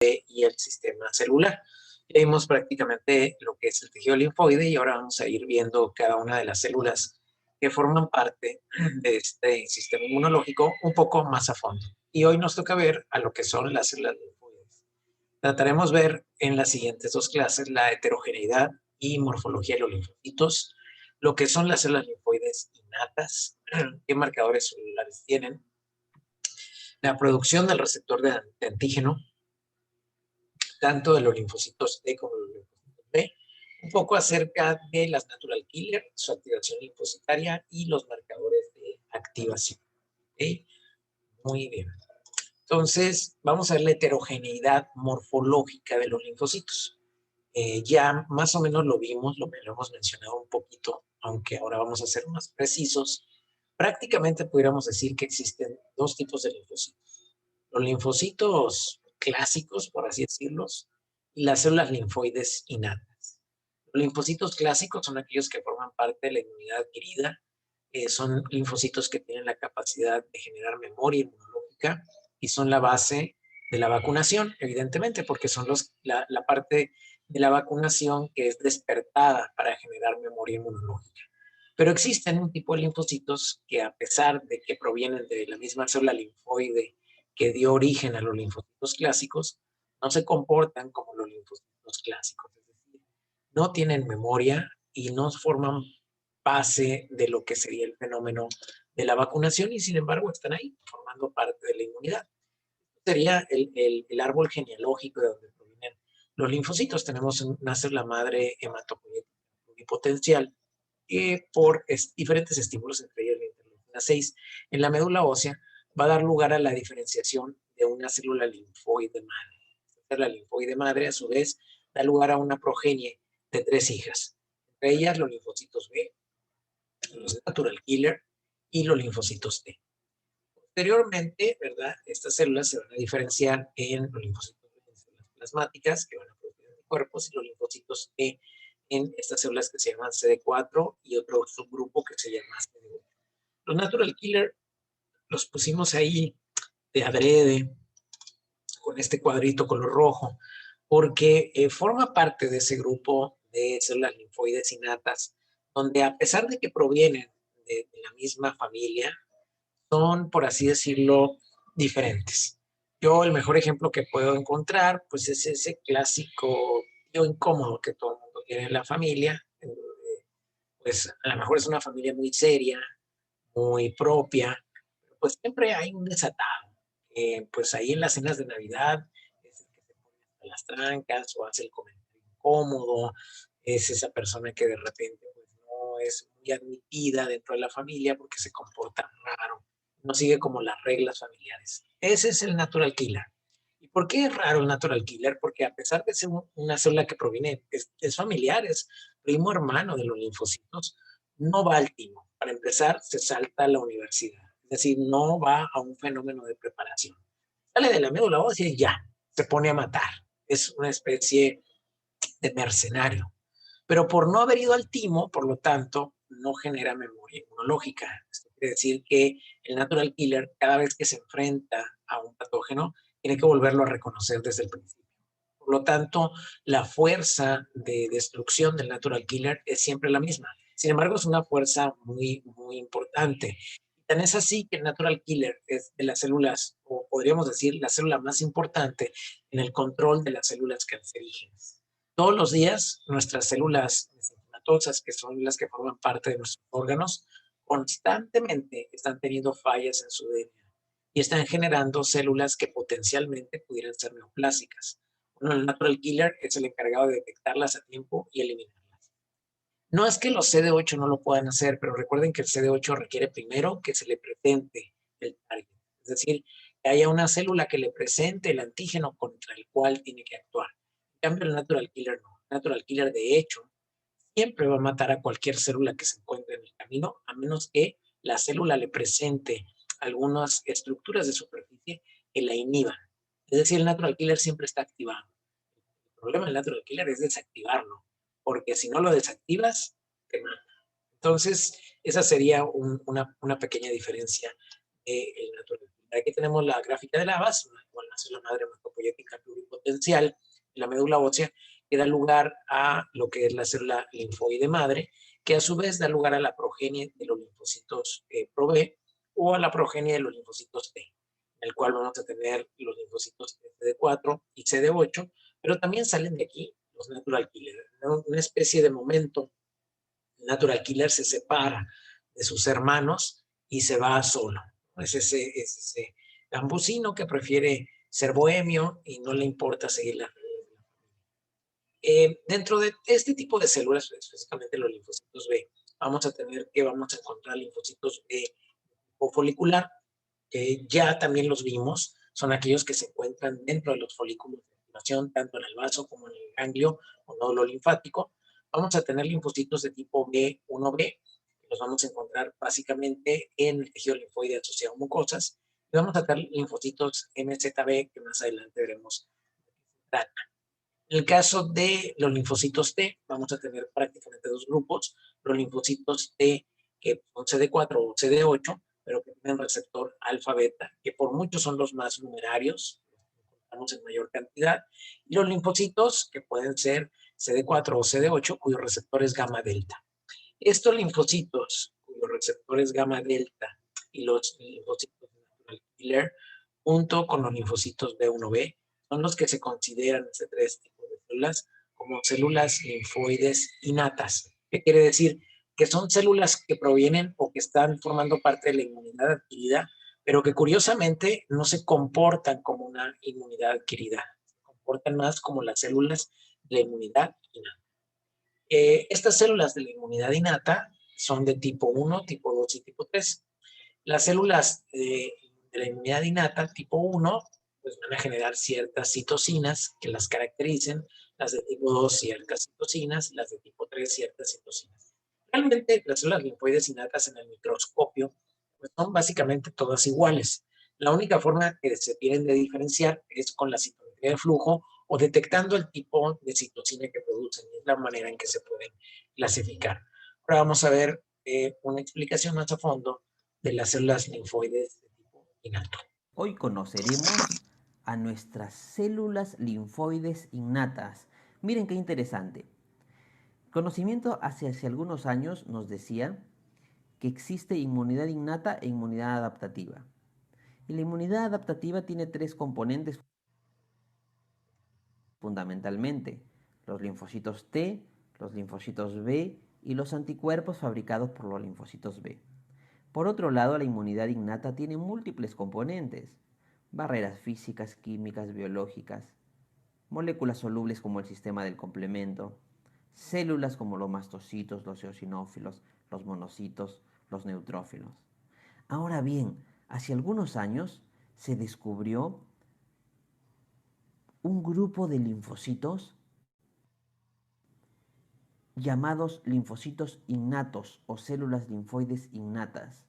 y el sistema celular. Ya vimos prácticamente lo que es el tejido linfoide y ahora vamos a ir viendo cada una de las células que forman parte de este sistema inmunológico un poco más a fondo. Y hoy nos toca ver a lo que son las células linfoides. Trataremos ver en las siguientes dos clases la heterogeneidad y morfología de los linfocitos, lo que son las células linfoides innatas, qué marcadores celulares tienen, la producción del receptor de antígeno, tanto de los linfocitos T como de los linfocitos B, un poco acerca de las natural killer, su activación linfocitaria y los marcadores de activación. ¿Okay? Muy bien. Entonces, vamos a ver la heterogeneidad morfológica de los linfocitos. Ya más o menos lo vimos, lo hemos mencionado un poquito, aunque ahora vamos a ser más precisos. Prácticamente pudiéramos decir que existen dos tipos de linfocitos. Los linfocitos clásicos, por así decirlos, y las células linfoides innatas. Los linfocitos clásicos son aquellos que forman parte de la inmunidad adquirida, son linfocitos que tienen la capacidad de generar memoria inmunológica y son la base de la vacunación, evidentemente, porque son la parte de la vacunación que es despertada para generar memoria inmunológica. Pero existen un tipo de linfocitos que, a pesar de que provienen de la misma célula linfoide que dio origen a los linfocitos clásicos, no se comportan como los linfocitos clásicos. Es decir, no tienen memoria y no forman base de lo que sería el fenómeno de la vacunación y sin embargo están ahí formando parte de la inmunidad. Sería el árbol genealógico de donde provienen los linfocitos. Tenemos una célula madre hematopoyética pluripotencial por diferentes estímulos, entre ellos la interleucina 6, en la médula ósea, va a dar lugar a la diferenciación de una célula linfoide madre. La linfoide madre, a su vez, da lugar a una progenie de 3 hijas, entre ellas los linfocitos B, los natural killer y los linfocitos T. Posteriormente, ¿verdad? Estas células se van a diferenciar en los linfocitos B, en células plasmáticas, que van a producir anticuerpos, y los linfocitos T en estas células que se llaman CD4 y otro subgrupo que se llama CD8. Los natural killer los pusimos ahí de adrede, con este cuadrito color rojo, porque forma parte de ese grupo de células linfoides innatas, donde a pesar de que provienen de la misma familia, son, por así decirlo, diferentes. Yo el mejor ejemplo que puedo encontrar, pues es ese clásico tío incómodo que todo el mundo tiene en la familia. Pues a lo mejor es una familia muy seria, muy propia, pero pues siempre hay un desatado. Pues ahí en las cenas de Navidad es el que se pone hasta las trancas o hace el comentario incómodo, es esa persona que de repente pues no es muy admitida dentro de la familia porque se comporta raro, no sigue como las reglas familiares. Ese es el natural killer. ¿Y por qué es raro el natural killer? Porque a pesar de ser una célula que proviene, es familiar, es primo hermano de los linfocitos, no va al timo. Para empezar, se salta a la universidad. Es decir, no va a un fenómeno de preparación. Sale de la médula ósea y ya, se pone a matar. Es una especie de mercenario. Pero por no haber ido al timo, por lo tanto, no genera memoria inmunológica. Esto quiere decir que el natural killer, cada vez que se enfrenta a un patógeno, tiene que volverlo a reconocer desde el principio. Por lo tanto, la fuerza de destrucción del natural killer es siempre la misma. Sin embargo, es una fuerza muy, muy importante. Tan es así que el natural killer es de las células, o podríamos decir, la célula más importante en el control de las células cancerígenas. Todos los días, nuestras células mesenquimatosas, que son las que forman parte de nuestros órganos, constantemente están teniendo fallas en su DNA y están generando células que potencialmente pudieran ser neoplásicas. Bueno, el natural killer es el encargado de detectarlas a tiempo y eliminarlas. No es que los CD8 no lo puedan hacer, pero recuerden que el CD8 requiere primero que se le presente el target. Es decir, que haya una célula que le presente el antígeno contra el cual tiene que actuar. En cambio, el natural killer no. El natural killer, de hecho, siempre va a matar a cualquier célula que se encuentre en el camino, a menos que la célula le presente algunas estructuras de superficie que la inhiban. Es decir, el natural killer siempre está activado. El problema del natural killer es desactivarlo, porque si no lo desactivas, te mata. Entonces, esa sería una pequeña diferencia del natural killer Aquí tenemos la gráfica de Lavas, una célula madre hematopoyética pluripotencial en la médula ósea, que da lugar a lo que es la célula linfoide madre, que a su vez da lugar a la progenie de los linfocitos Pro B o a la progenie de los linfocitos T, en el cual vamos a tener los linfocitos CD4 y CD8, pero también salen de aquí los natural killer, ¿no? Una especie de momento. El natural killer se separa de sus hermanos y se va solo. Es ese gambusino que prefiere ser bohemio y no le importa seguir la regla. Dentro de este tipo de células, específicamente los linfocitos B, vamos a encontrar linfocitos B o folicular, que ya también los vimos, son aquellos que se encuentran dentro de los folículos de activación, tanto en el vaso como en el ganglio o nódulo linfático. Vamos a tener linfocitos de tipo B1B, que los vamos a encontrar básicamente en el tejido linfoide asociado a mucosas, y vamos a tener linfocitos MZB, que más adelante veremos de qué se trata. En el caso de los linfocitos T, vamos a tener prácticamente dos grupos, los linfocitos T que son CD4 o CD8, pero que tienen receptor alfa-beta, que por mucho son los más numerarios, los encontramos en mayor cantidad, y los linfocitos que pueden ser CD4 o CD8, cuyo receptor es gamma-delta. Estos linfocitos, cuyos receptores gamma-delta y los linfocitos natural killer, junto con los linfocitos B1B, son los que se consideran este tres tipos de células como células linfoides innatas. ¿Qué quiere decir? Que son células que provienen o que están formando parte de la inmunidad adquirida, pero que curiosamente no se comportan como una inmunidad adquirida, se comportan más como las células de la inmunidad innata. Estas células de la inmunidad innata son de tipo 1, tipo 2 y tipo 3. Las células de la inmunidad innata tipo 1 pues van a generar ciertas citocinas que las caractericen, las de tipo 2 ciertas citocinas, las de tipo 3 ciertas citocinas. Realmente las células linfoides innatas en el microscopio pues son básicamente todas iguales. La única forma que se tienen de diferenciar es con la citometría de flujo o detectando el tipo de citocina que producen. Es la manera en que se pueden clasificar. Ahora vamos a ver una explicación más a fondo de las células linfoides de tipo innato. Hoy conoceremos a nuestras células linfoides innatas. Miren qué interesante. Conocimiento hace algunos años nos decía que existe inmunidad innata e inmunidad adaptativa. Y la inmunidad adaptativa tiene tres componentes fundamentalmente: los linfocitos T, los linfocitos B y los anticuerpos fabricados por los linfocitos B. Por otro lado, la inmunidad innata tiene múltiples componentes: barreras físicas, químicas, biológicas, moléculas solubles como el sistema del complemento, células como los mastocitos, los eosinófilos, los monocitos, los neutrófilos. Ahora bien, hace algunos años se descubrió un grupo de linfocitos llamados linfocitos innatos o células linfoides innatas.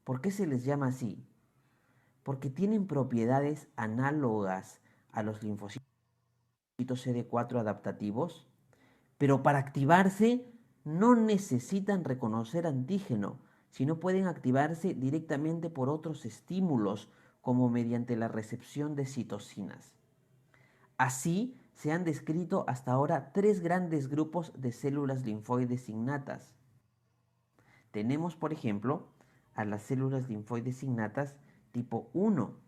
¿Por qué se les llama así? Porque tienen propiedades análogas a los linfocitos CD4 adaptativos, pero para activarse no necesitan reconocer antígeno, sino pueden activarse directamente por otros estímulos, como mediante la recepción de citocinas. Así, se han descrito hasta ahora tres grandes grupos de células linfoides innatas. Tenemos, por ejemplo, a las células linfoides innatas tipo 1,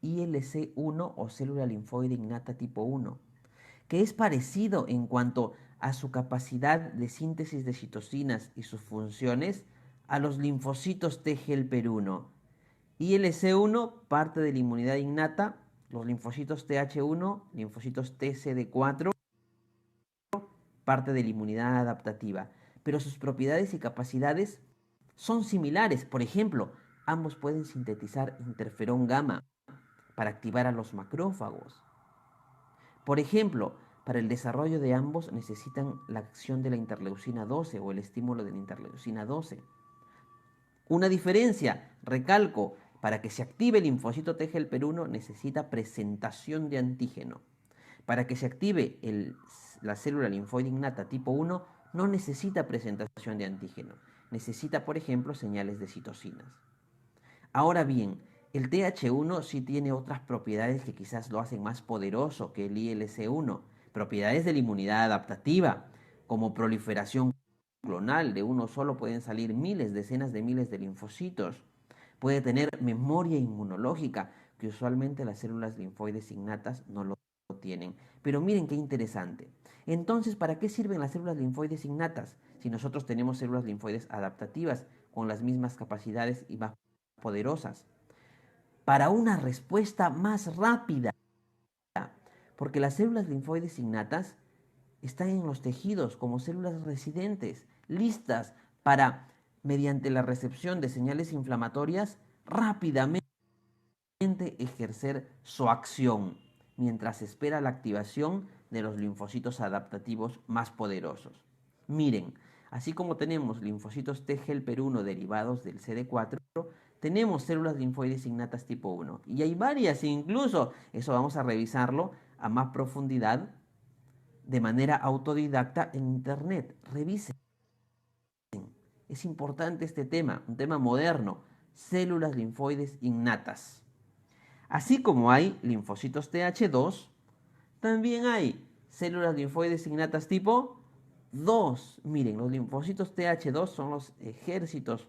ILC1 o célula linfoide innata tipo 1, que es parecido en cuanto a su capacidad de síntesis de citocinas y sus funciones a los linfocitos T helper 1. ILC1, parte de la inmunidad innata; los linfocitos TH1, linfocitos TCD4, parte de la inmunidad adaptativa. Pero sus propiedades y capacidades son similares. Por ejemplo, ambos pueden sintetizar interferón gamma para activar a los macrófagos. Por ejemplo, para el desarrollo de ambos necesitan la acción de la interleucina 12 o el estímulo de la interleucina 12. Una diferencia, recalco: para que se active el linfocito T helper 1 necesita presentación de antígeno. Para que se active la célula linfoide innata tipo 1 no necesita presentación de antígeno. Necesita, por ejemplo, señales de citocinas. Ahora bien, el TH1 sí tiene otras propiedades que quizás lo hacen más poderoso que el ILC1. Propiedades de la inmunidad adaptativa, como proliferación clonal. De uno solo pueden salir miles, decenas de miles de linfocitos. Puede tener memoria inmunológica, que usualmente las células linfoides innatas no lo tienen. Pero miren qué interesante. Entonces, ¿para qué sirven las células linfoides innatas? Si nosotros tenemos células linfoides adaptativas con las mismas capacidades y más poderosas. Para una respuesta más rápida, porque las células linfoides innatas están en los tejidos como células residentes, listas para, mediante la recepción de señales inflamatorias, rápidamente ejercer su acción, mientras espera la activación de los linfocitos adaptativos más poderosos. Miren, así como tenemos linfocitos T helper 1 derivados del CD4, tenemos células linfoides innatas tipo 1. Y hay varias incluso. Eso vamos a revisarlo a más profundidad de manera autodidacta en internet. Revisen. Es importante este tema, un tema moderno. Células linfoides innatas. Así como hay linfocitos TH2, también hay células linfoides innatas tipo 2. Miren, los linfocitos TH2 son los ejércitos,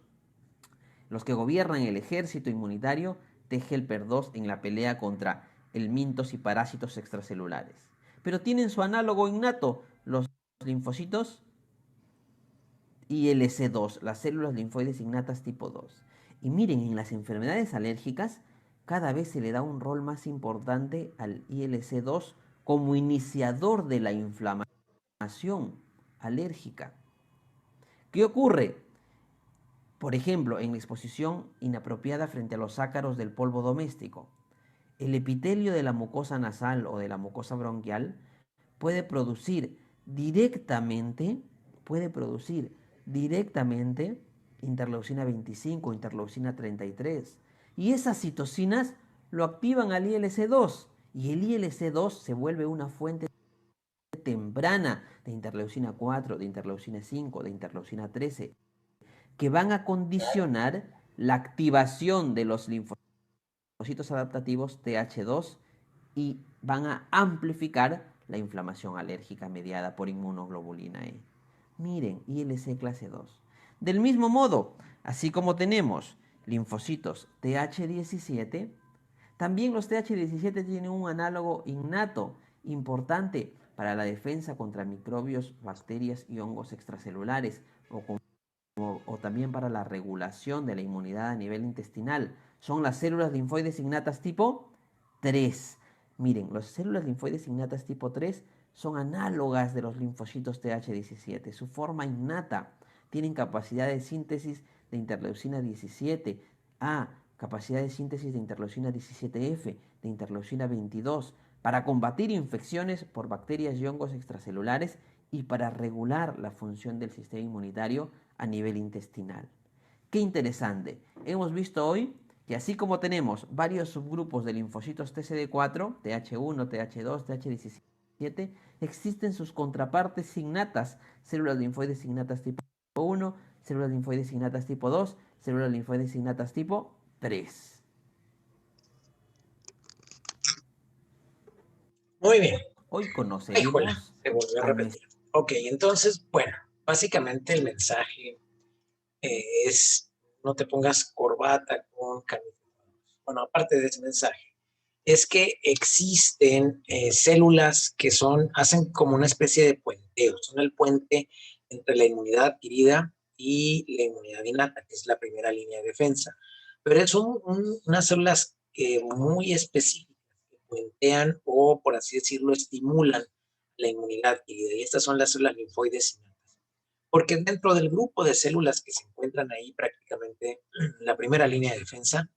los que gobiernan el ejército inmunitario T helper 2 en la pelea contra helmintos y parásitos extracelulares. Pero tienen su análogo innato, los linfocitos ILC2, las células linfoides innatas tipo 2. Y miren, en las enfermedades alérgicas, cada vez se le da un rol más importante al ILC2 como iniciador de la inflamación alérgica. ¿Qué ocurre? Por ejemplo, en la exposición inapropiada frente a los ácaros del polvo doméstico, el epitelio de la mucosa nasal o de la mucosa bronquial puede producir directamente, puede producir directamente interleucina 25, interleucina 33. Y esas citocinas lo activan al ILC2 y el ILC2 se vuelve una fuente temprana de interleucina 4, de interleucina 5, de interleucina 13, que van a condicionar la activación de los linfocitos adaptativos TH2 y van a amplificar la inflamación alérgica mediada por inmunoglobulina E. Miren, ILC clase 2. Del mismo modo, así como tenemos linfocitos TH17, también los TH17 tienen un análogo innato importante para la defensa contra microbios, bacterias y hongos extracelulares o también para la regulación de la inmunidad a nivel intestinal. Son las células linfoides innatas tipo 3. Miren, las células linfoides innatas tipo 3 son análogas de los linfocitos TH17. Su forma innata tienen capacidad de síntesis de interleucina 17A, capacidad de síntesis de interleucina 17F, de interleucina 22, para combatir infecciones por bacterias y hongos extracelulares y para regular la función del sistema inmunitario a nivel intestinal. Qué interesante. Hemos visto hoy que así como tenemos varios subgrupos de linfocitos TCD4, TH1, TH2, TH17, existen sus contrapartes innatas, células linfoides innatas tipo 1, células linfoides innatas tipo 2, células linfoides innatas tipo 3. Muy bien. Hoy Híjola, conoceremos se volvió a a nuestro... repetir. Ok, entonces, bueno, básicamente el mensaje es no te pongas corbata con camisa. Bueno, aparte de ese mensaje, es que existen células que hacen como una especie de puenteo, son el puente entre la inmunidad adquirida y la inmunidad innata, que es la primera línea de defensa. Pero son unas células muy específicas que puentean o, por así decirlo, estimulan la inmunidad adquirida. Y estas son las células linfoides innatas. Porque dentro del grupo de células que se encuentran ahí prácticamente en la primera línea de defensa,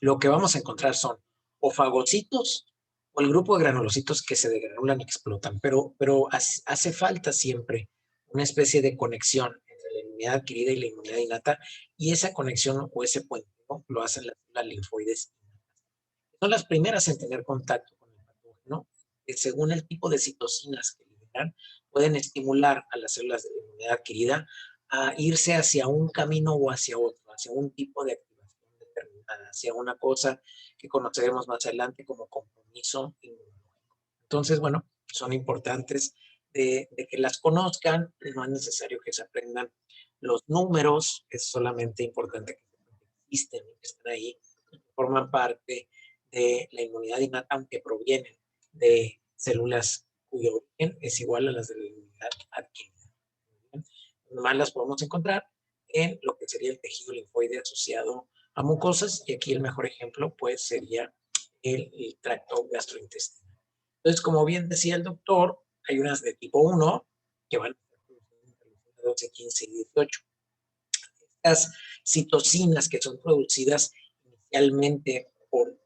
lo que vamos a encontrar son o fagocitos o el grupo de granulocitos que se degranulan y explotan, pero hace falta siempre una especie de conexión entre la inmunidad adquirida y la inmunidad innata, y esa conexión o ese puente, ¿no?, lo hacen las linfoides. Son las primeras en tener contacto con el patógeno, que según el tipo de citocinas que liberan, pueden estimular a las células de la inmunidad adquirida a irse hacia un camino o hacia otro, hacia un tipo de activación determinada. hacia una cosa que conoceremos más adelante como compromiso inmunológico. Entonces, bueno, son importantes de que las conozcan, no es necesario que se aprendan los números, es solamente importante que existen y que están ahí, forman parte de la inmunidad innata, aunque provienen de células cuyo origen es igual a las de la inmunidad adquirida. Nomás las podemos encontrar en lo que sería el tejido linfoide asociado a mucosas, y aquí el mejor ejemplo pues sería el tracto gastrointestinal. Entonces, como bien decía el doctor, hay unas de tipo 1 que van a 12, 15 y 18. Estas citocinas que son producidas inicialmente por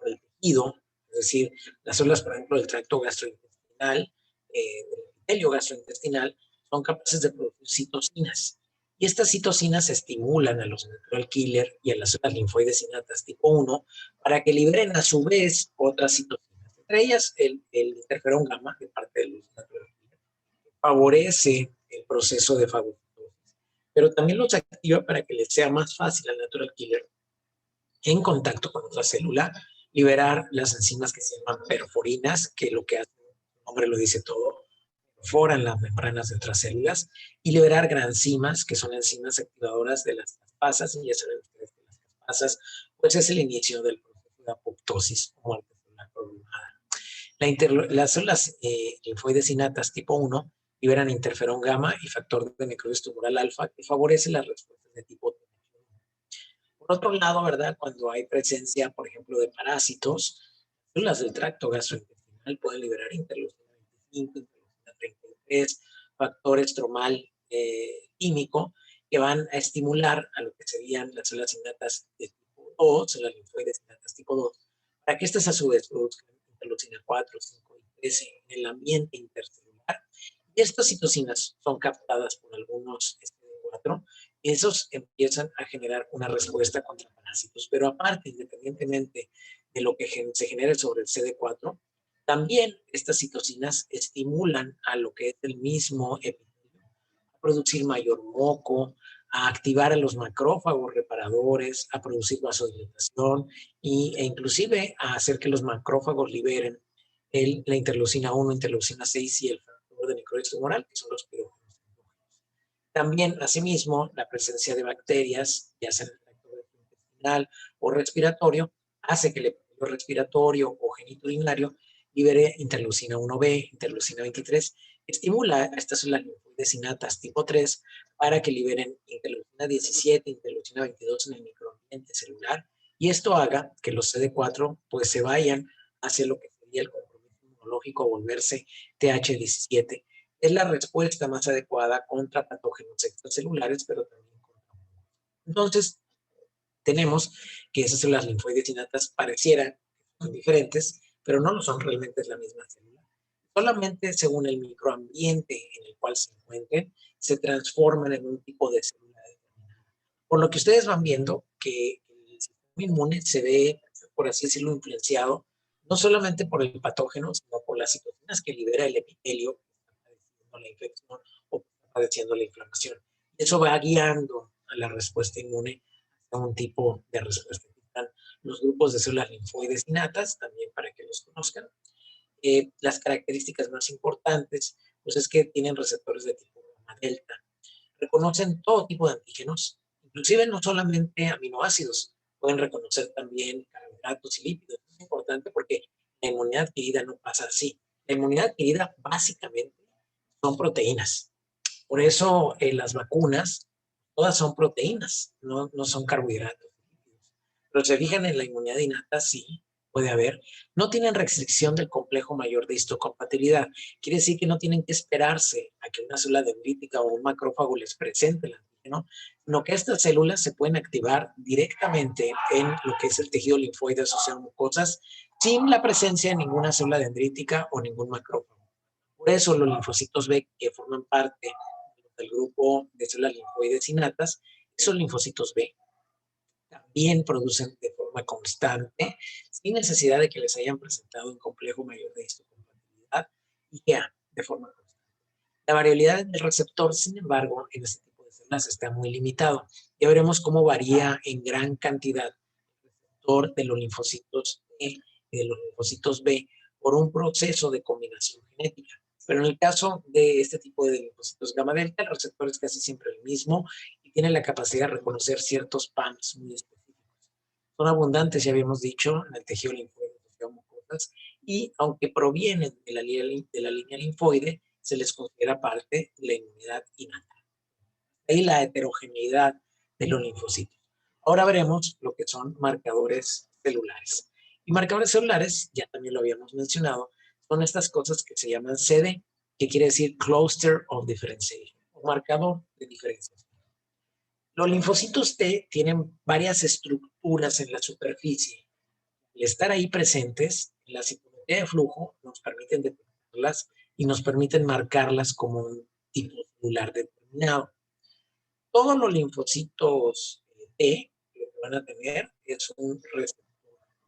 el tejido, es decir, las células, por ejemplo, del tracto gastrointestinal, del epitelio gastrointestinal, son capaces de producir citocinas. Y estas citocinas estimulan a los natural killer y a las células linfoides innatas tipo 1 para que liberen a su vez otras citocinas. Entre ellas, el interferón gamma, de parte de los natural killer, favorece el proceso de fagocitosis, pero también los activa para que les sea más fácil al natural killer, en contacto con otra célula, liberar las enzimas que se llaman perforinas, que lo que hace, el nombre lo dice todo, perforan las membranas de otras células, y liberar granzimas, que son enzimas activadoras de las caspasas, y ya saben ustedes que las caspasas, pues es el inicio del proceso de apoptosis o muerte celular programada. Las células linfoides innatas tipo 1 liberan interferón gamma y factor de necrosis tumoral alfa, que favorece las respuestas de tipo T. Por otro lado, ¿verdad? Cuando hay presencia, por ejemplo, de parásitos, células del tracto gastrointestinal pueden liberar interleucina 25, interleucina 33, factor estromal químico, que van a estimular a lo que serían las células innatas de tipo 2, células linfoides innatas tipo 2, para que estas a su vez produzcan interleucina 4, 5 y 13 en el ambiente intercelular. Y estas citocinas son captadas por algunos CD4, esos empiezan a generar una respuesta contra parásitos. Pero aparte, independientemente de lo que se genere sobre el CD4, también estas citocinas estimulan a lo que es el mismo epitelio a producir mayor moco, a activar a los macrófagos reparadores, a producir vasodilatación e inclusive a hacer que los macrófagos liberen la interleucina 1, interleucina 6 y el factor de necrosis tumoral, que son los pirógenos. También, asimismo, la presencia de bacterias, ya sea en el tracto intestinal o respiratorio, hace que el epitelio respiratorio o genitourinario libere interleucina 1B, interleucina 23, estimula a estas células linfoides innatas tipo 3 para que liberen interleucina 17, interleucina 22 en el microambiente celular, y esto haga que los CD4 pues se vayan hacia lo que sería el compromiso inmunológico, volverse TH17. Es la respuesta más adecuada contra patógenos extracelulares, pero también contra. Entonces, tenemos que esas células linfoides innatas parecieran que son diferentes, pero no lo son, realmente es la misma célula. Solamente según el microambiente en el cual se encuentren, se transforman en un tipo de célula determinada. Por lo que ustedes van viendo que el sistema inmune se ve, por así decirlo, influenciado, no solamente por el patógeno, sino por las citocinas que libera el epitelio la infección o padeciendo la inflamación. Eso va guiando a la respuesta inmune a un tipo de respuesta. Los grupos de células linfoides innatas, también para que los conozcan. Las características más importantes, pues es que tienen receptores de tipo gamma delta. Reconocen todo tipo de antígenos, inclusive no solamente aminoácidos, pueden reconocer también carbohidratos y lípidos. Es importante porque la inmunidad adquirida no pasa así. La inmunidad adquirida básicamente son proteínas. Por eso las vacunas, todas son proteínas, no son carbohidratos. Pero se fijan en la inmunidad innata, sí, puede haber. No tienen restricción del complejo mayor de histocompatibilidad. Quiere decir que no tienen que esperarse a que una célula dendrítica o un macrófago les presente el antígeno, sino que estas células se pueden activar directamente en lo que es el tejido linfoide asociado a mucosas sin la presencia de ninguna célula dendrítica o ningún macrófago. Por eso los linfocitos B, que forman parte del grupo de células linfoides innatas, esos linfocitos B también producen de forma constante, sin necesidad de que les hayan presentado un complejo mayor de histocompatibilidad, IgA, de forma constante. La variabilidad del receptor, sin embargo, en este tipo de células está muy limitado. Ya veremos cómo varía en gran cantidad el receptor de los linfocitos T y de los linfocitos B por un proceso de combinación genética. Pero en el caso de este tipo de linfocitos gamma delta, el receptor es casi siempre el mismo y tiene la capacidad de reconocer ciertos PAMs muy específicos. Son abundantes, ya habíamos dicho, en el tejido linfoide mucosas, y aunque provienen de la línea linfoide, se les considera parte de la inmunidad innata. Ahí la heterogeneidad de los linfocitos. Ahora veremos lo que son marcadores celulares. Y marcadores celulares, ya también lo habíamos mencionado, son estas cosas que se llaman CD, que quiere decir Cluster of Differentiation, o marcador de diferenciación. Los linfocitos T tienen varias estructuras en la superficie. Al estar ahí presentes, la citometría de flujo nos permiten detectarlas y nos permiten marcarlas como un tipo celular determinado. Todos los linfocitos T lo que van a tener es un receptor,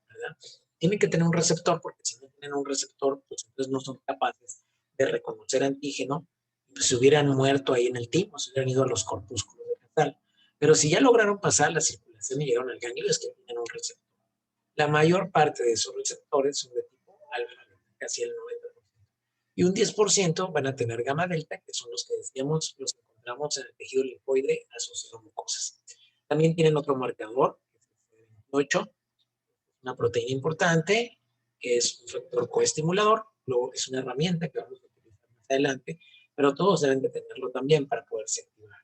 ¿verdad? Tienen que tener un receptor porque si no tienen un receptor, pues entonces no son capaces de reconocer antígeno, pues se hubieran muerto ahí en el timo, se hubieran ido a los corpúsculos de Casal. Pero si ya lograron pasar la circulación y llegaron al ganglio, es que tienen un receptor. La mayor parte de esos receptores son de tipo alfa, casi el 90%. Y un 10% van a tener gamma delta, que son los que decíamos, los que encontramos en el tejido linfoide asociado a mucosas. También tienen otro marcador, que es el 28, una proteína importante, que es un factor coestimulador, luego es una herramienta que vamos a utilizar más adelante, pero todos deben de tenerlo también para poderse activar.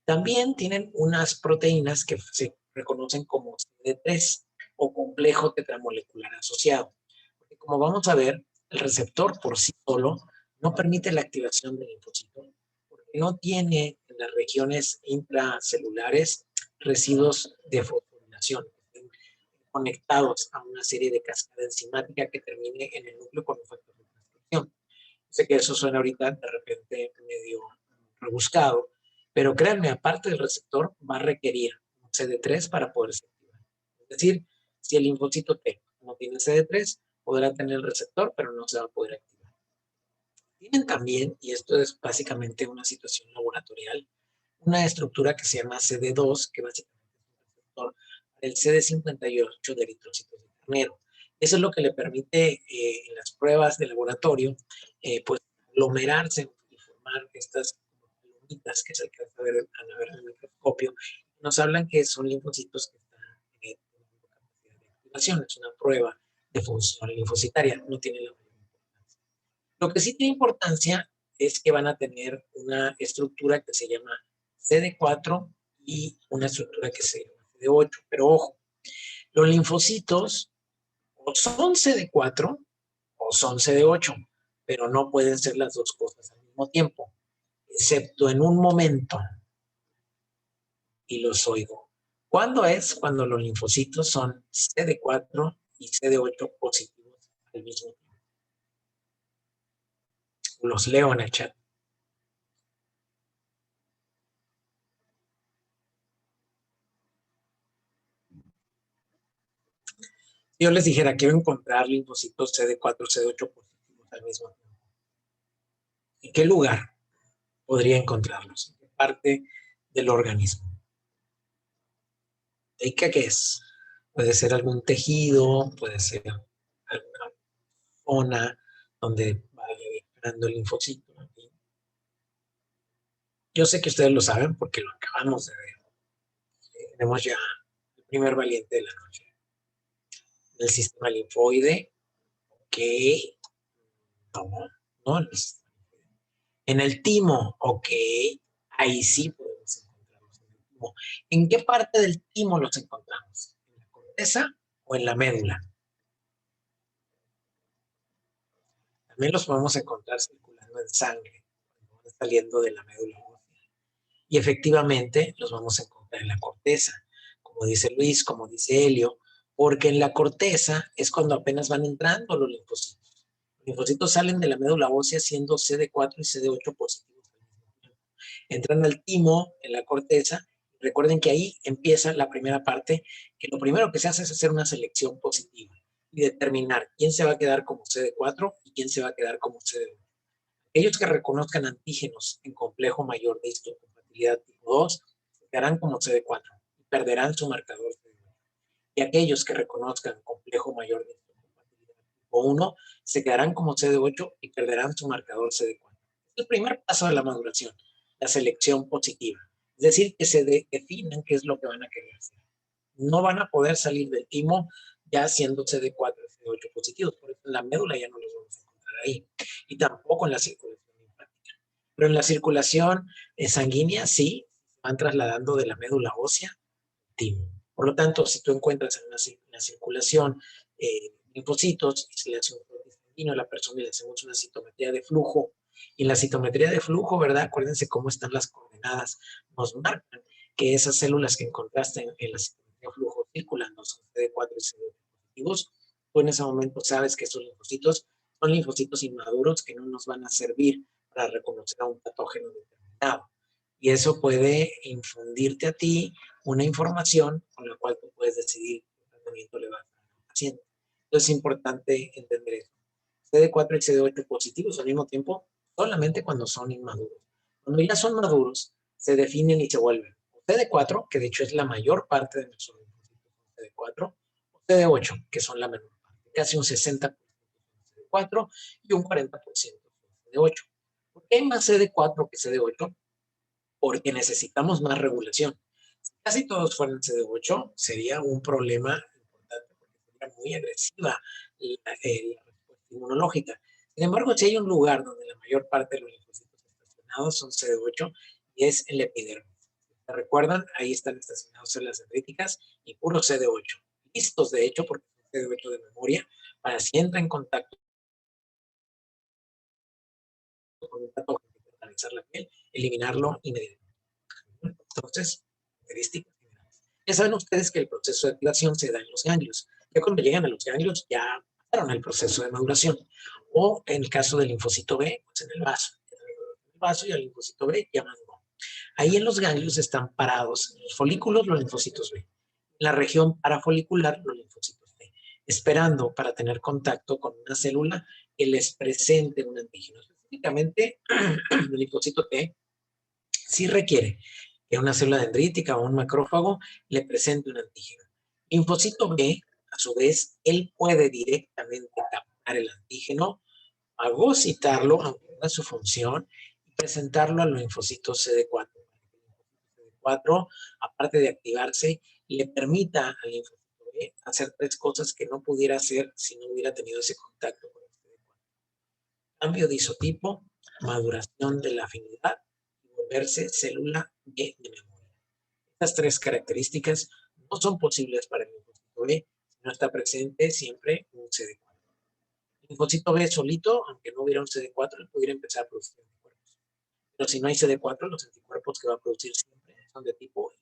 También tienen unas proteínas que se reconocen como CD3 o complejo tetramolecular asociado. Porque como vamos a ver, el receptor por sí solo no permite la activación del linfocito porque no tiene en las regiones intracelulares residuos de fosforilación conectados a una serie de cascada enzimática que termine en el núcleo con un factor de transcripción. Sé que eso suena ahorita de repente medio rebuscado, pero créanme, aparte del receptor, va a requerir un CD3 para poderse activar. Es decir, si el linfocito T no tiene CD3, podrá tener el receptor, pero no se va a poder activar. Tienen también, y esto es básicamente una situación laboratorial, una estructura que se llama CD2, que básicamente es un receptor del CD58 de eritrocitos de ternero. Eso es lo que le permite en las pruebas de laboratorio, pues, aglomerarse y formar estas palomitas que se alcanza a ver en el microscopio. Nos hablan que son linfocitos que están teniendo capacidad de activación. Es una prueba de función linfocitaria, no tiene la mayor importancia. Lo que sí tiene importancia es que van a tener una estructura que se llama CD4 y una estructura que se llama CD8. Pero ojo, los linfocitos o son CD4 o son CD8, pero no pueden ser las dos cosas al mismo tiempo, excepto en un momento, y los oigo. ¿Cuándo es? Cuando los linfocitos son CD4 y CD8 positivos al mismo tiempo. Los leo en el chat. Si yo les dijera, quiero encontrar linfocitos CD4, CD8 positivos al mismo tiempo, ¿en qué lugar podría encontrarlos? ¿En qué parte del organismo? ¿Y qué es? Puede ser algún tejido, puede ser alguna zona donde vaya viajando el linfocito. Yo sé que ustedes lo saben porque lo acabamos de ver. Tenemos ya el primer valiente de la noche. El sistema linfoide, que no, no el sistema linfoide. En el timo, ok, ahí sí podemos encontrarlos en el timo. ¿En qué parte del timo los encontramos? ¿En la corteza o en la médula? También los podemos encontrar circulando en sangre, cuando van saliendo de la médula ósea. Y efectivamente los vamos a encontrar en la corteza, como dice Luis, como dice Helio, porque en la corteza es cuando apenas van entrando los linfocitos. Los linfocitos salen de la médula ósea siendo CD4 y CD8 positivos al mismo tiempo. Entran al timo en la corteza. Recuerden que ahí empieza la primera parte, que lo primero que se hace es hacer una selección positiva y determinar quién se va a quedar como CD4 y quién se va a quedar como CD8. Aquellos que reconozcan antígenos en complejo mayor de histocompatibilidad tipo 2 se quedarán como CD4 y perderán su marcador CD8. y aquellos que reconozcan complejo mayor de histocompatibilidad tipo 1 se quedarán como CD8 y perderán su marcador CD4. El primer paso de la maduración, la selección positiva. Es decir, que se definan qué es lo que van a querer hacer. No van a poder salir del timo ya siendo CD4 y CD8 positivos, por eso en la médula ya no los vamos a encontrar ahí, y tampoco en la circulación linfática. Pero en la circulación sanguínea sí, van trasladando de la médula ósea al timo. Por lo tanto, si tú encuentras en una circulación linfocitos y se le hace un frotis sanguíneo a la persona y le hacemos una citometría de flujo, y en la citometría de flujo, ¿verdad? Acuérdense cómo están las coordenadas, nos marcan que esas células que encontraste en la citometría de flujo circulando son CD4 y CD8 positivos. Tú en ese momento sabes que esos linfocitos son linfocitos inmaduros que no nos van a servir para reconocer a un patógeno determinado. Y eso puede infundirte a ti una información con la cual tú puedes decidir qué tratamiento le vas a dar al paciente. Entonces es importante entender eso. CD4 y CD8 positivos al mismo tiempo solamente cuando son inmaduros. Cuando ya son maduros, se definen y se vuelven CD4, que de hecho es la mayor parte de nuestros linfocitos CD4, o CD8, que son la menor parte, casi un 60% CD4 y un 40% CD8. ¿Por qué hay más CD4 que CD8? Porque necesitamos más regulación. Si casi todos fueran CD8, sería un problema importante porque sería muy agresiva la respuesta inmunológica. Sin embargo, si hay un lugar donde la mayor parte de los linfocitos estacionados son CD8 y es en la epidermis. ¿Te recuerdan? Ahí están estacionadas células dendríticas y puro CD8. Listos, de hecho, porque son CD8 de memoria, para si entra en contacto con un patógeno que paralizar la piel, eliminarlo inmediatamente. Entonces, características generales. Ya saben ustedes que el proceso de activación se da en los ganglios. Ya cuando llegan a los ganglios, ya pasaron el proceso de maduración. O en el caso del linfocito B, pues en el vaso. El vaso y el linfocito B ya maduró. Ahí en los ganglios están parados en los folículos los linfocitos B. En la región parafolicular los linfocitos B, esperando para tener contacto con una célula que les presente un antígeno. Específicamente, el linfocito T sí requiere que una célula dendrítica o un macrófago le presente un antígeno. Linfocito B, a su vez, él puede directamente captar el antígeno, fagocitarlo, aunque no es su función, y presentarlo al linfocito CD4. El CD4, aparte de activarse, le permita al linfocito B hacer tres cosas que no pudiera hacer si no hubiera tenido ese contacto con el CD4. Cambio de isotipo, maduración de la afinidad y volverse célula B de memoria. Estas tres características no son posibles para el linfocito B si no está presente siempre un CD4. El linfocito B solito, aunque no hubiera un CD4, pudiera empezar a producir anticuerpos. Pero si no hay CD4, los anticuerpos que va a producir siempre son de tipo IgM.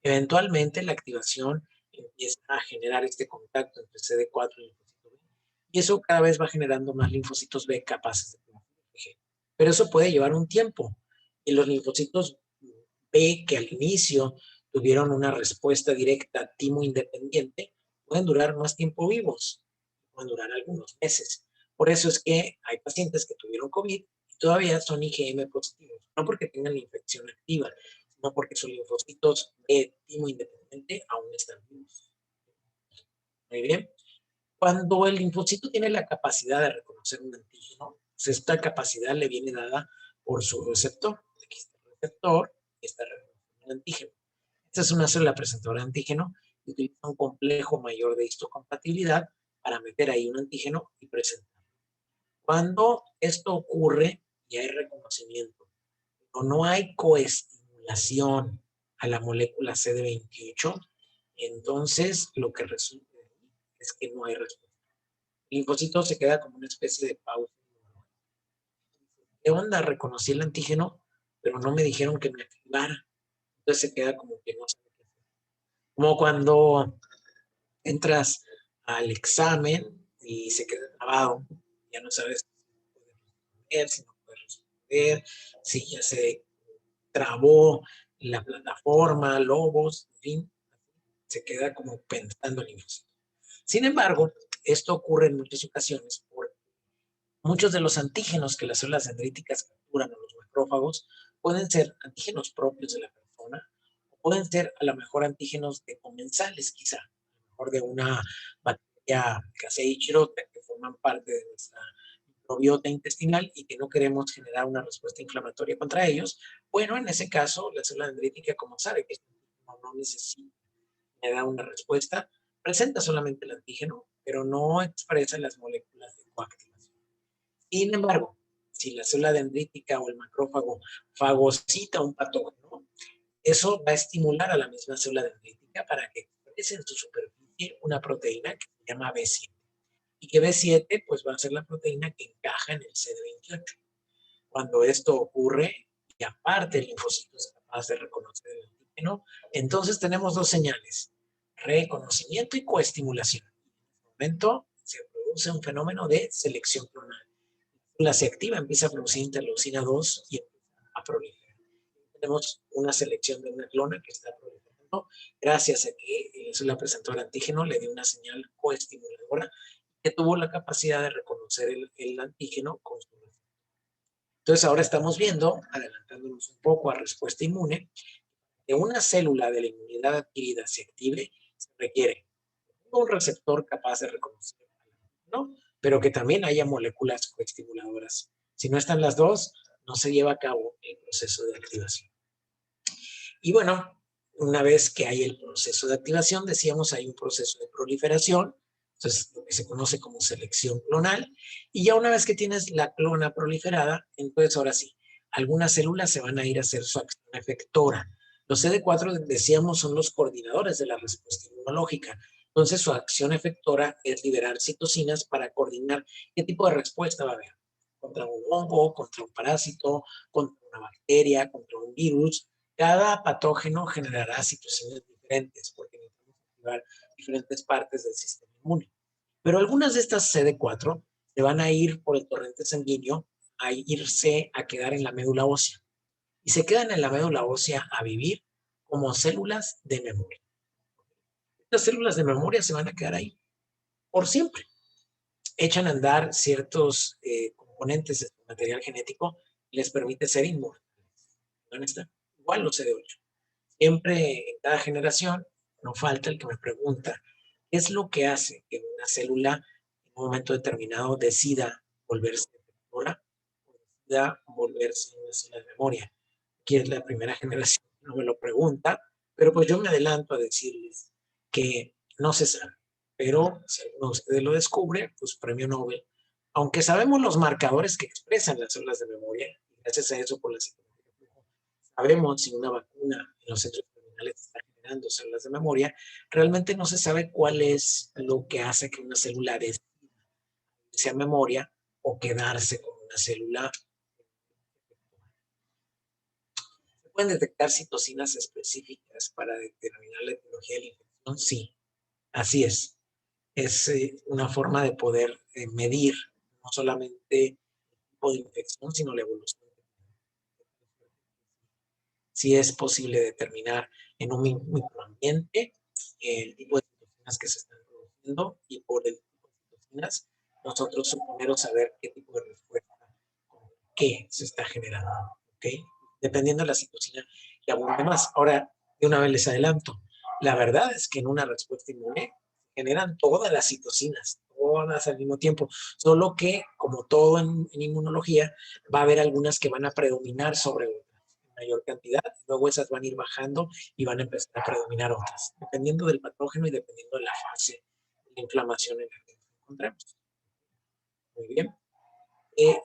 Eventualmente la activación empieza a generar este contacto entre CD4 y linfocito B. Y eso cada vez va generando más linfocitos B capaces de producir IgG. Pero eso puede llevar un tiempo. Y los linfocitos B que al inicio tuvieron una respuesta directa timo independiente, pueden durar más tiempo vivos, pueden durar algunos meses. Por eso es que hay pacientes que tuvieron COVID y todavía son IgM positivos, no porque tengan la infección activa, sino porque sus linfocitos B timo independiente aún están vivos. Muy bien. Cuando el linfocito tiene la capacidad de reconocer un antígeno, pues esta capacidad le viene dada por su receptor. Aquí está el receptor y está reconociendo el antígeno. Esta es una célula presentadora de antígeno y utiliza un complejo mayor de histocompatibilidad para meter ahí un antígeno y presentarlo. Cuando esto ocurre y hay reconocimiento, pero no hay coestimulación a la molécula CD28, entonces lo que resulta es que no hay respuesta. El linfocito se queda como una especie de pausa. ¿Qué onda? Reconocí el antígeno, pero no me dijeron que me activara. Entonces se queda como que no sabe qué hacer. Como cuando entras al examen y se queda grabado, ya no sabes si no puedes responder, si ya se trabó la plataforma, lobos, en fin, se queda como pensando en eso. Sin embargo, esto ocurre en muchas ocasiones porque muchos de los antígenos que las células dendríticas capturan a los macrófagos pueden ser antígenos propios de la persona Pueden ser a lo mejor antígenos de comensales, quizá, a lo mejor de una bacteria Casei shirota que forman parte de nuestra microbiota intestinal y que no queremos generar una respuesta inflamatoria contra ellos. Bueno, en ese caso, la célula dendrítica, como sabe que no necesita generar una respuesta, presenta solamente el antígeno, pero no expresa las moléculas de coactivación. Sin embargo, si la célula dendrítica o el macrófago fagocita un patógeno, eso va a estimular a la misma célula dendrítica para que exprese en su superficie una proteína que se llama B7. Y que B7 pues va a ser la proteína que encaja en el CD28. Cuando esto ocurre y aparte el linfocito es capaz de reconocer el antígeno, entonces tenemos dos señales: reconocimiento y coestimulación. En este momento se produce un fenómeno de selección clonal. La se activa, empieza a producir interleucina 2 y empieza a proliferar. Tenemos una selección de una clona que está proliferando gracias a que la presentadora antígeno le dio una señal coestimuladora que tuvo la capacidad de reconocer el antígeno con su. Entonces ahora estamos viendo, adelantándonos un poco a respuesta inmune, que una célula de la inmunidad adquirida se active, se requiere un receptor capaz de reconocer, ¿no? Pero que también haya moléculas coestimuladoras. Si no están las dos, no se lleva a cabo el proceso de activación. Y bueno, una vez que hay el proceso de activación, decíamos, hay un proceso de proliferación, entonces lo que se conoce como selección clonal, y ya una vez que tienes la clona proliferada, entonces ahora sí, algunas células se van a ir a hacer su acción efectora. Los CD4, decíamos, son los coordinadores de la respuesta inmunológica. Entonces su acción efectora es liberar citocinas para coordinar qué tipo de respuesta va a haber contra un hongo, contra un parásito, contra una bacteria, contra un virus. Cada patógeno generará citocinas diferentes porque necesitamos activar diferentes partes del sistema inmune. Pero algunas de estas CD4 se van a ir por el torrente sanguíneo a irse a quedar en la médula ósea. Y se quedan en la médula ósea a vivir como células de memoria. Estas células de memoria se van a quedar ahí por siempre. Echan a andar ciertos componentes de su material genético y les permite ser inmortales. ¿Dónde está? Igual los CD8. Siempre en cada generación no falta el que me pregunta, ¿qué es lo que hace que una célula en un momento determinado decida volverse efectora o decida volverse una célula de memoria? Aquí es la primera generación que no me lo pregunta, pero pues yo me adelanto a decirles que no se sabe. Pero si alguno de ustedes lo descubre, pues premio Nobel. Aunque sabemos los marcadores que expresan las células de memoria, y gracias a eso por la psicología, sabemos si una vacuna en los centros terminales está generando células de memoria, realmente no se sabe cuál es lo que hace que una célula sea memoria o quedarse con una célula. ¿Se pueden detectar citocinas específicas para determinar la etiología de la infección? Sí, así es. Es una forma de poder medir no solamente el tipo de infección, sino la evolución. Si es posible determinar en un microambiente el tipo de citocinas que se están produciendo y por el tipo de citocinas nosotros suponer o saber qué tipo de respuesta, qué se está generando, ¿ok? Dependiendo de la citocina que abunde más. Ahora, de una vez les adelanto, la verdad es que en una respuesta inmune generan todas las citocinas, todas al mismo tiempo, solo que, como todo en inmunología, va a haber algunas que van a predominar sobre otras en mayor cantidad, luego esas van a ir bajando y van a empezar a predominar otras, dependiendo del patógeno y dependiendo de la fase de inflamación en la que nos encontremos. Muy bien.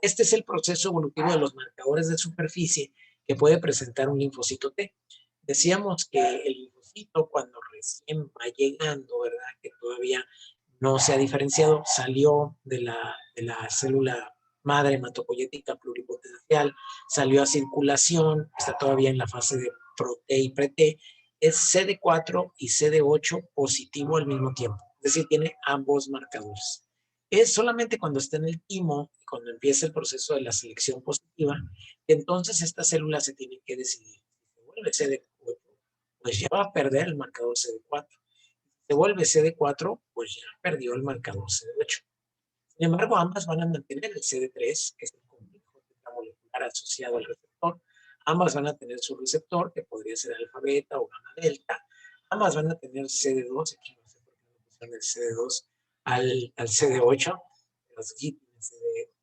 Este es el proceso evolutivo de los marcadores de superficie que puede presentar un linfocito T. Decíamos que el linfocito, cuando recién va llegando, ¿verdad? Que todavía no se ha diferenciado, salió de la célula madre hematopoyética pluripotencial, salió a circulación, está todavía en la fase de pro-T y pre-T, es CD4 y CD8 positivo al mismo tiempo, es decir, tiene ambos marcadores. Es solamente cuando está en el timo, cuando empieza el proceso de la selección positiva, que entonces esta célula se tiene que decidir. Si se vuelve CD8, pues ya va a perder el marcador CD4. Si se vuelve CD4, pues ya perdió el marcador CD8. Sin embargo, ambas van a mantener el CD3, que es el complejo tetramolecular asociado al receptor, Ambas van a tener su receptor, que podría ser alfa beta o gamma delta. Ambas van a tener CD2, aquí no sé por qué le pusieron el CD2 al CD8, los aquí tienen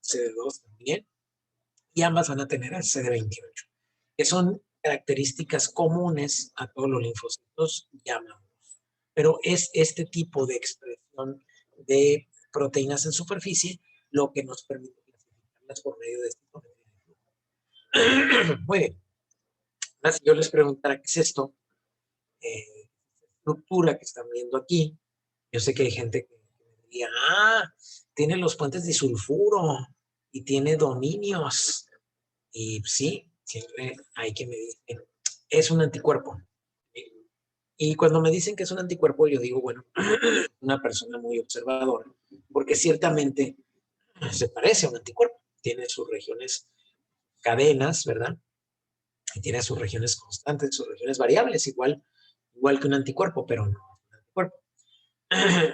CD2 también, y ambas van a tener el CD28, que son características comunes a todos los linfocitos llamados. Pero es este tipo de expresión de proteínas en superficie lo que nos permite clasificarlas por medio de este flujo. Muy bien. Ahora, si yo les preguntara qué es esto, estructura que están viendo aquí, yo sé que hay gente que me diría, tiene los puentes de sulfuro y tiene dominios. Y sí, siempre hay que medir. Es un anticuerpo. Y cuando me dicen que es un anticuerpo, yo digo, bueno, una persona muy observadora, porque ciertamente se parece a un anticuerpo. Tiene sus regiones cadenas, ¿verdad? Y tiene sus regiones constantes, sus regiones variables, igual que un anticuerpo, pero no es un anticuerpo.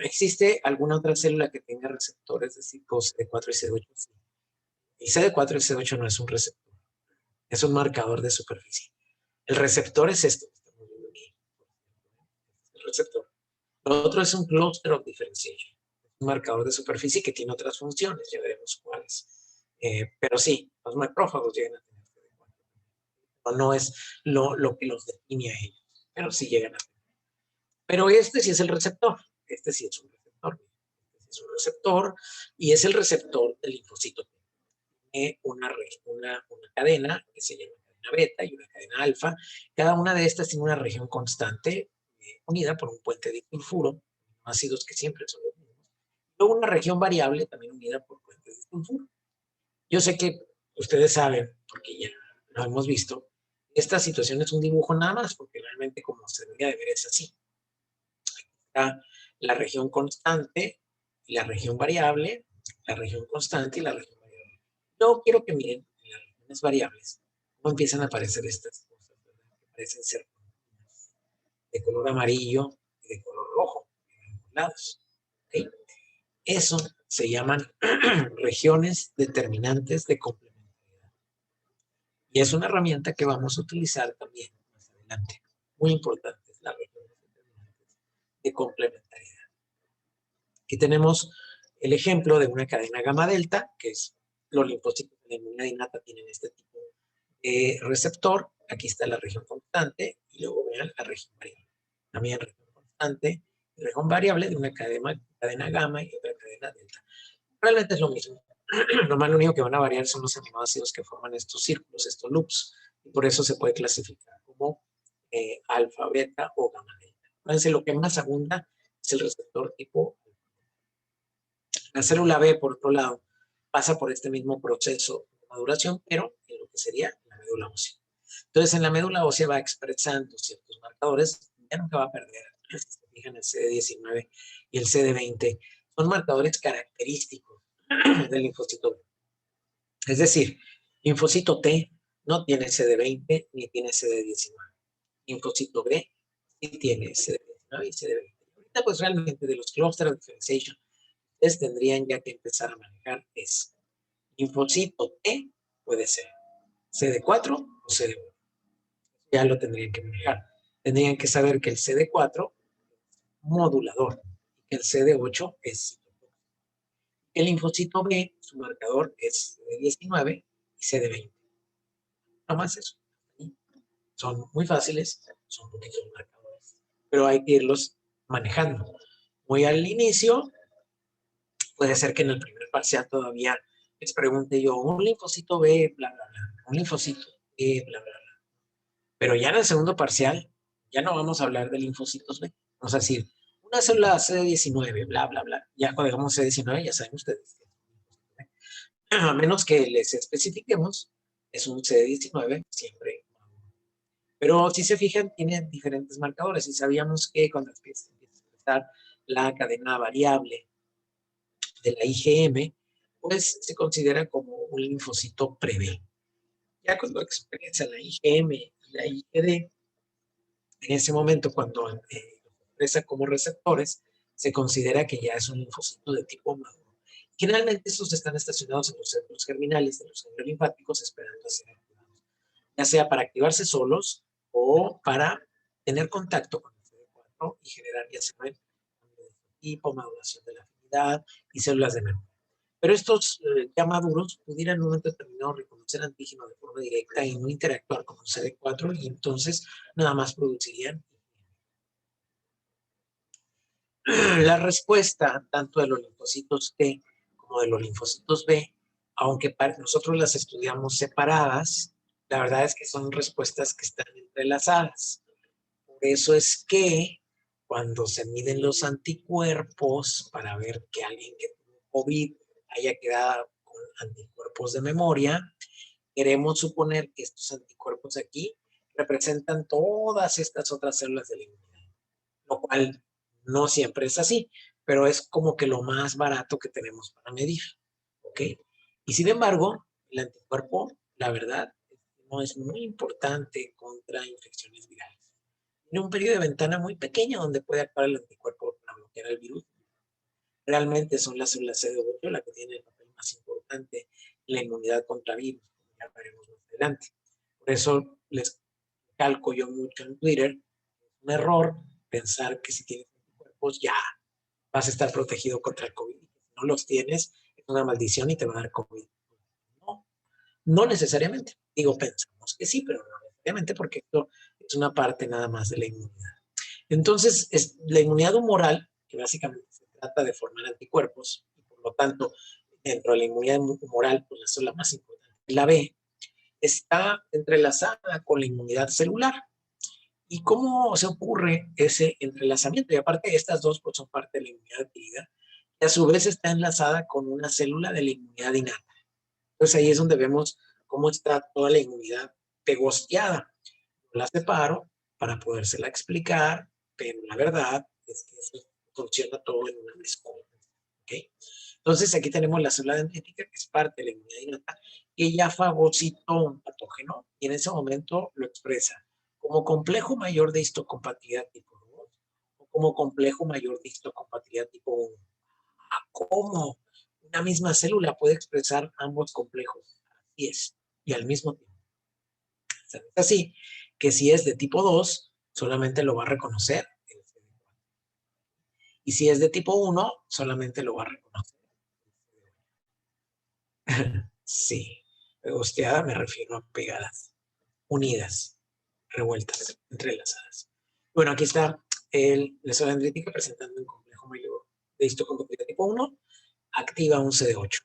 ¿Existe alguna otra célula que tenga receptores de tipo CD4 y CD8? Sí. Y CD4 y CD8 no es un receptor, es un marcador de superficie. El receptor es esto. El receptor. Lo otro es un cluster of differentiation, un marcador de superficie que tiene otras funciones, ya veremos cuáles. Pero sí, los macrófagos llegan a tener CD4. No es lo que los define a ellos, pero sí llegan a tener. Pero este sí es el receptor, este sí es un receptor. Este sí es un receptor y es el receptor del linfocito. Tiene una cadena que se llama cadena beta y una cadena alfa. Cada una de estas tiene una región constante unida por un puente de sulfuro, ácidos que siempre son los mismos. Luego una región variable también unida por puentes de sulfuro. Yo sé que ustedes saben, porque ya lo hemos visto, esta situación es un dibujo nada más, porque realmente como se debería de ver es así. Está la región constante, la región variable, la región constante y la región variable. Yo quiero que miren en las regiones variables cómo empiezan a aparecer estas cosas, ¿verdad? Que parecen ser de color amarillo y de color rojo, en los lados. ¿Okay? Eso se llaman regiones determinantes de complementariedad. Y es una herramienta que vamos a utilizar también más adelante. Muy importante, es la regiones determinantes de complementariedad. Aquí tenemos el ejemplo de una cadena gamma delta, que es los linfocitos de la inmunidad innata tienen este tipo de receptor. Aquí está la región constante y luego vean la región variable. También región constante y región variable de una cadena gamma y otra cadena delta. Realmente es lo mismo. Nomás lo único que van a variar son los aminoácidos que forman estos círculos, estos loops, y por eso se puede clasificar como alfa, beta o gamma delta. Entonces, lo que más abunda es el receptor tipo. La célula B, por otro lado, pasa por este mismo proceso de maduración, pero en lo que sería la médula ósea. Entonces, en la médula ósea va expresando ciertos marcadores, ya nunca va a perder. Si se fijan, el CD19 y el CD20 son marcadores característicos del linfocito B. Es decir, linfocito T no tiene CD20 ni tiene CD19. Linfocito B sí tiene CD19 y CD20. Ahorita, pues realmente de los clusters of differentiation, ustedes tendrían ya que empezar a manejar es linfocito T, puede ser CD4 o CD1. Ya lo tendrían que manejar. Tendrían que saber que el CD4 es modulador y que el CD8 es el linfocito B, su marcador es CD19 y CD20. No más eso. Son muy fáciles, son poquitos marcadores, pero hay que irlos manejando. Muy al inicio, puede ser que en el primer parcial todavía les pregunte yo, un linfocito B, bla, bla, bla, un linfocito B, bla, bla, bla. Pero ya en el segundo parcial, ya no vamos a hablar de linfocitos B. Vamos a decir, una célula CD19, bla, bla, bla. Ya cuando digamos CD19, ya saben ustedes. A menos que les especifiquemos, es un CD19 siempre. Pero si se fijan, tiene diferentes marcadores. Y sabíamos que cuando empieza a expresar la cadena variable de la IgM, pues se considera como un linfocito pre-B. Ya cuando expresa la IgM y la IgD, en ese momento cuando expresa como receptores, se considera que ya es un linfocito de tipo maduro. Generalmente estos están estacionados en los centros germinales de los ganglios linfáticos esperando a ser activados. ya sea para activarse solos o para tener contacto con el CD4 y generar ya sea tipo, maduración de la afinidad y células de memoria. Pero estos ya maduros pudieran en un momento determinado reconocer antígeno de forma directa y no interactuar con un CD4 y entonces nada más producirían. La respuesta tanto de los linfocitos T como de los linfocitos B, aunque para nosotros las estudiamos separadas, la verdad es que son respuestas que están entrelazadas. Por eso es que cuando se miden los anticuerpos para ver que alguien que tuvo COVID haya quedado con anticuerpos de memoria, queremos suponer que estos anticuerpos aquí representan todas estas otras células de la inmunidad, lo cual no siempre es así, pero es como que lo más barato que tenemos para medir, ¿ok? Y sin embargo, el anticuerpo, la verdad, no es muy importante contra infecciones virales. Tiene un periodo de ventana muy pequeño donde puede actuar el anticuerpo para bloquear el virus. Realmente son las células CD8 las que tienen el papel más importante en la inmunidad contra virus, como ya veremos más adelante. Por eso les calco yo mucho en Twitter, es un error pensar que si tienes anticuerpos ya vas a estar protegido contra el COVID. Si no los tienes, es una maldición y te va a dar COVID. No, no necesariamente. Digo, pensamos que sí, pero no necesariamente porque esto es una parte nada más de la inmunidad. Entonces, es la inmunidad humoral, que básicamente se trata de formar anticuerpos, y por lo tanto, dentro de la inmunidad humoral, pues la más importante, la B, está entrelazada con la inmunidad celular. ¿Y cómo se ocurre ese entrelazamiento? Y aparte, estas dos pues, son parte de la inmunidad adquirida, y a su vez está enlazada con una célula de la inmunidad innata. Entonces ahí es donde vemos cómo está toda la inmunidad pegosteada. La separo para podérsela explicar, pero la verdad es que eso funciona todo en una misma. ¿Okay? Entonces aquí tenemos la célula dendrítica, que es parte de la inmunidad innata, que ya fagocitó un patógeno y en ese momento lo expresa como complejo mayor de histocompatibilidad tipo 2 o como complejo mayor de histocompatibilidad tipo 1. ¿Cómo? Una misma célula puede expresar ambos complejos. Así es. Y al mismo tiempo. Es así que si es de tipo 2, solamente lo va a reconocer el CD4. Y si es de tipo 1, solamente lo va a reconocer. Sí. Pegosteada me refiero a pegadas, unidas, revueltas, entrelazadas. Bueno, aquí está la célula dendrítica presentando un complejo mayor de histocompatibilidad tipo 1, activa un CD8.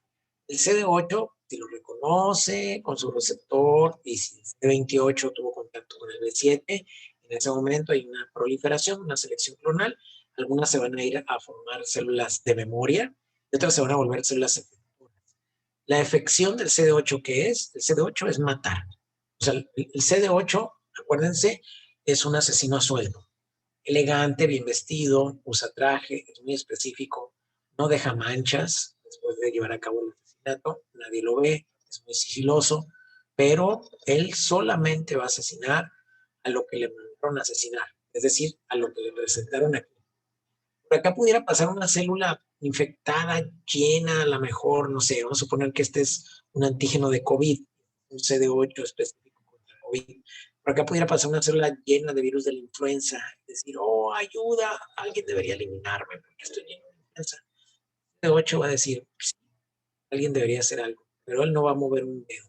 El CD8, si lo reconoce con su receptor y si el CD28 tuvo contacto con el B7, en ese momento hay una proliferación, una selección clonal. Algunas se van a ir a formar células de memoria y otras se van a volver células efectoras. La efección del CD8, ¿qué es? El CD8 es matar. O sea, el CD8, acuérdense, es un asesino a sueldo. Elegante, bien vestido, usa traje, es muy específico, no deja manchas después de llevar a cabo el asesinato, nadie lo ve, es muy sigiloso, pero él solamente va a asesinar a lo que le mandaron a asesinar, es decir, a lo que le presentaron aquí. Por acá pudiera pasar una célula infectada, llena, a lo mejor, no sé, vamos a suponer que este es un antígeno de COVID, un CD8 específico contra COVID. Por acá pudiera pasar una célula llena de virus de la influenza, decir, oh, ayuda, alguien debería eliminarme porque estoy lleno de influenza. El CD8 va a decir, sí, alguien debería hacer algo, pero él no va a mover un dedo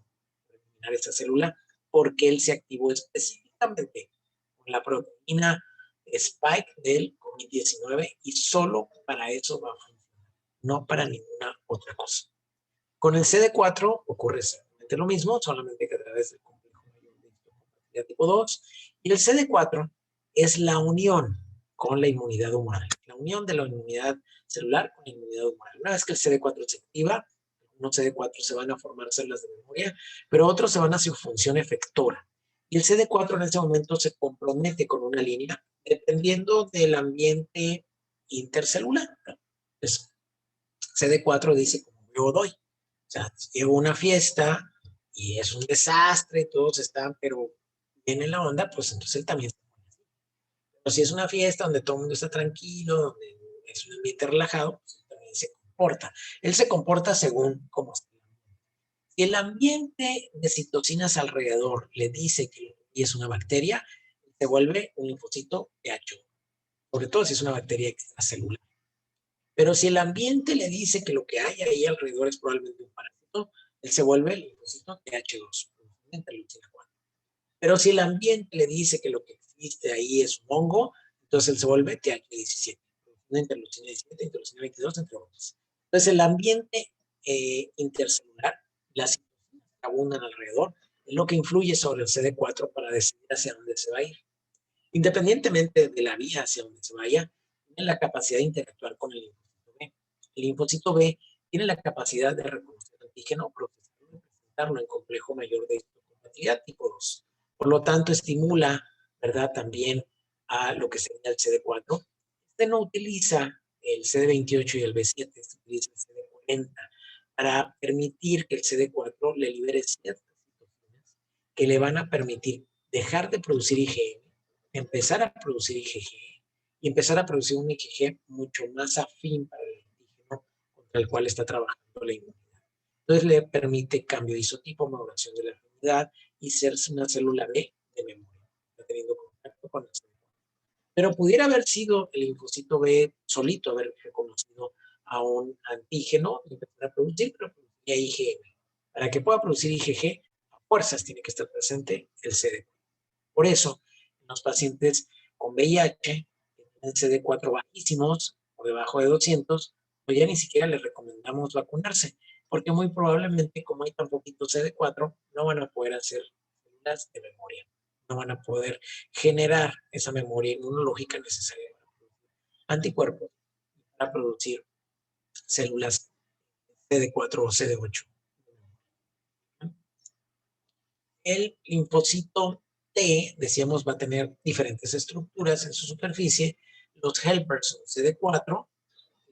para eliminar esa célula porque él se activó específicamente con la proteína Spike del COVID-19 y solo para eso va a funcionar, no para ninguna otra cosa. Con el CD4 ocurre exactamente lo mismo, solamente que a través del complejo mayor de histocompatibilidad tipo 2. Y el CD4 es la unión con la inmunidad humoral, la unión de la inmunidad celular con la inmunidad humoral. Una vez que el CD4 se activa, unos CD4 se van a formar células de memoria, pero otros se van a su función efectora. Y el CD4 en ese momento se compromete con una línea dependiendo del ambiente intercelular. Entonces, CD4 dice, como yo doy. O sea, llevo una fiesta y es un desastre, todos están, pero viene la onda, pues entonces él también. Pero si es una fiesta donde todo el mundo está tranquilo, donde es un ambiente relajado, pues también se comporta. Él se comporta según cómo está. Si el ambiente de citocinas alrededor le dice que es una bacteria, se vuelve un linfocito TH1, sobre todo si es una bacteria extracelular. Pero si el ambiente le dice que lo que hay ahí alrededor es probablemente un parásito, él se vuelve el linfocito TH2, interleucina 4. Pero si el ambiente le dice que lo que existe ahí es un hongo, entonces él se vuelve TH17, interleucina 17, interleucina 22, entre otros. Entonces el ambiente intercelular, las citocinas que abundan alrededor, es lo que influye sobre el CD4 para decidir hacia dónde se va a ir. Independientemente de la vía hacia donde se vaya, tiene la capacidad de interactuar con el linfocito B. El linfocito B tiene la capacidad de reconocer antígeno, procesarlo y presentarlo en complejo mayor de histocompatibilidad tipo 2. Por lo tanto, estimula, ¿verdad?, también a lo que sería el CD4. Este no utiliza el CD28 y el B7, este utiliza el CD40 para permitir que el CD4 le libere ciertas citocinas que le van a permitir dejar de producir IgM, empezar a producir IgG y empezar a producir un IgG mucho más afín para el antígeno contra el cual está trabajando la inmunidad. Entonces le permite cambio de isotipo, maduración de la afinidad y ser una célula B de memoria, está teniendo contacto con la célula. Pero pudiera haber sido el linfocito B solito, haber reconocido a un antígeno y empezar a producir, pero producía IgM. Para que pueda producir IgG, a fuerzas tiene que estar presente el CD4. Por eso, en los pacientes con VIH, que tienen CD4 bajísimos, por debajo de 200, pues ya ni siquiera les recomendamos vacunarse, porque muy probablemente, como hay tan poquito CD4, no van a poder hacer células de memoria, no van a poder generar esa memoria inmunológica necesaria para producir anticuerpos, para producir células CD4 o CD8. El linfocito T, decíamos, va a tener diferentes estructuras en su superficie. Los helpers son CD4,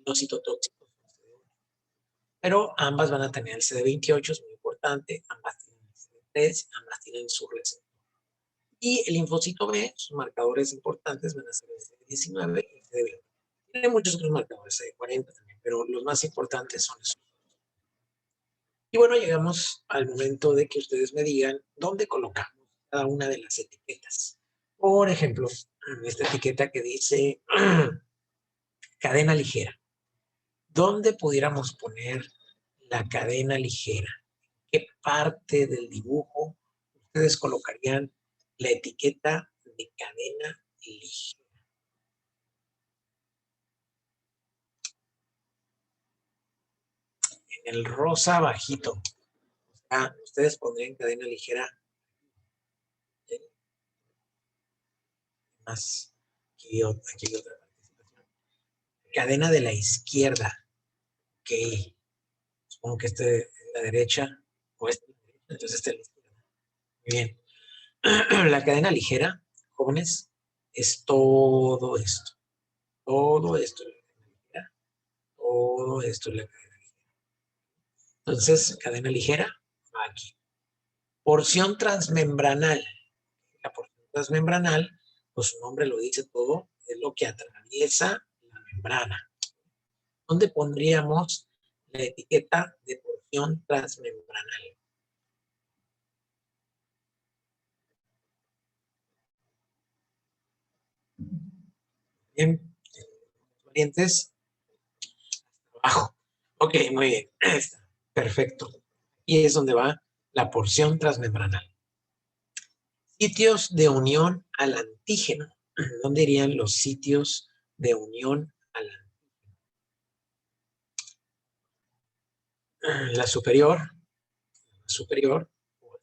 los citotóxicos son CD8. Pero ambas van a tener el CD28, es muy importante, ambas tienen el CD3, ambas tienen su receptor. Y el linfocito B, sus marcadores importantes van a ser el CD19 y el CD20. Tiene muchos otros marcadores, CD40 también, pero los más importantes son esos. Y bueno, llegamos al momento de que ustedes me digan dónde colocamos cada una de las etiquetas. Por ejemplo, esta etiqueta que dice cadena ligera. ¿Dónde pudiéramos poner la cadena ligera? ¿Qué parte del dibujo ustedes colocarían la etiqueta de cadena ligera? En el rosa bajito. Ustedes pondrían cadena ligera más. Aquí otra participación. Cadena de la izquierda. Ok. Supongo que este es la derecha o este, entonces este es la izquierda. Muy bien. La cadena ligera, jóvenes, es todo esto. Todo esto es la cadena ligera. Todo esto es la cadena ligera. Entonces, cadena ligera va aquí. Porción transmembranal. La porción transmembranal, pues su nombre lo dice todo, es lo que atraviesa la membrana. ¿Dónde pondríamos la etiqueta de porción transmembranal? Bien, variantes abajo. Ok, muy bien. Está. Perfecto. Y es donde va la porción transmembranal. Sitios de unión al antígeno. ¿Dónde irían los sitios de unión al antígeno? La superior,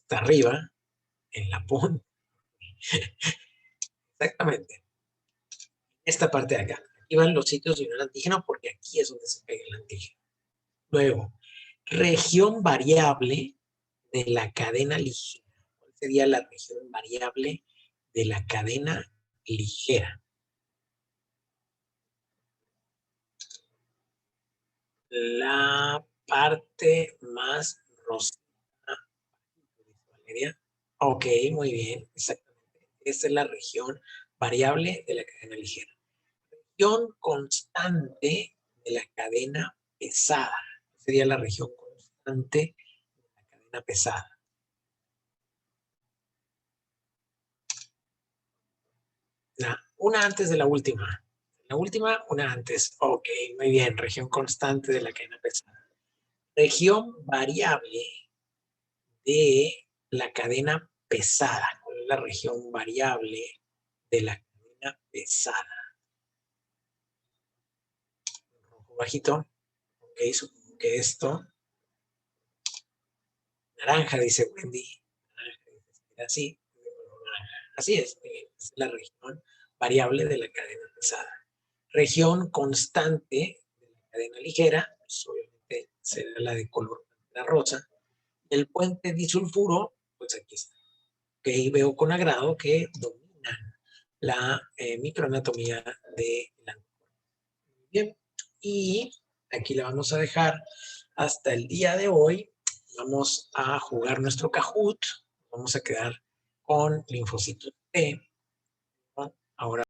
está arriba, en la punta. Exactamente. Esta parte de acá. Aquí van los sitios de unión al antígeno porque aquí es donde se pega el antígeno. Luego, región variable de la cadena ligera. ¿Cuál sería la región variable de la cadena ligera? La parte más rosada. Valeria. Ok, muy bien, exactamente. Esta es la región variable de la cadena ligera. Región constante de la cadena pesada. Sería la región constante de la cadena cadena pesada. Una antes de la última. La última, una antes. Ok, muy bien. Región constante de la cadena pesada. Región variable de la cadena pesada. ¿Cuál es la región variable de la cadena pesada? Rojo bajito. Ok, supongo que esto. Naranja, dice Wendy. Naranja, dice, así. Así es la región variable de la cadena pesada. Región constante de la cadena ligera, pues obviamente será la de color rosa. El puente disulfuro, pues aquí está. Que veo con agrado que dominan la microanatomía de la. Bien, y aquí la vamos a dejar hasta el día de hoy. Vamos a jugar nuestro Kahoot. Vamos a quedar con linfocitos T. Ahora